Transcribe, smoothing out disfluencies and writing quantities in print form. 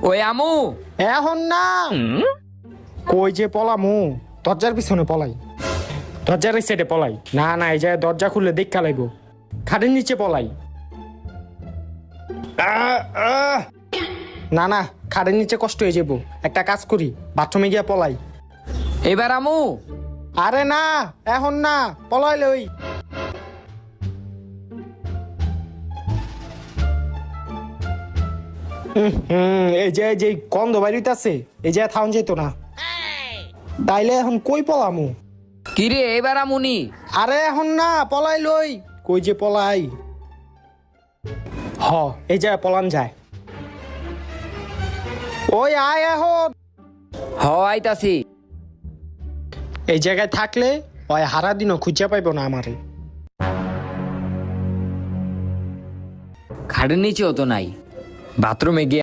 ওই আমু, এখন না। কই যে পলামু? দরজার পিছনে পলাই, দরজার এই সাইডে পলাই। না না, এই জায়গায় দরজা খুললে দেখা লাগবো। খাটের নিচে পলাই। না না, খাটের নিচে কষ্ট হয়ে যাবো। একটা কাজ করি, বাথরুমে গিয়ে পলাই। এবার আমু। আরে না, এখন না, পলাইলে ওই। এই যে গন্ধ বাইরিতেছে, এই জায়গায় থাউন যেত না। তাইলে এখন কই পলামু? কিরে এবার আমুনি? আরে এখন না, পলাই লই। কই যে পলাই। হ, এই জায়গায় পলান যায়। ওই আয় এখন। হ আইতাছি। এই জায়গায় থাকলে ওই হারা দিনও খুঁজে পাইব না আমারে। খাটের নিচেও তো নাই, বাথরুমে গিয়ে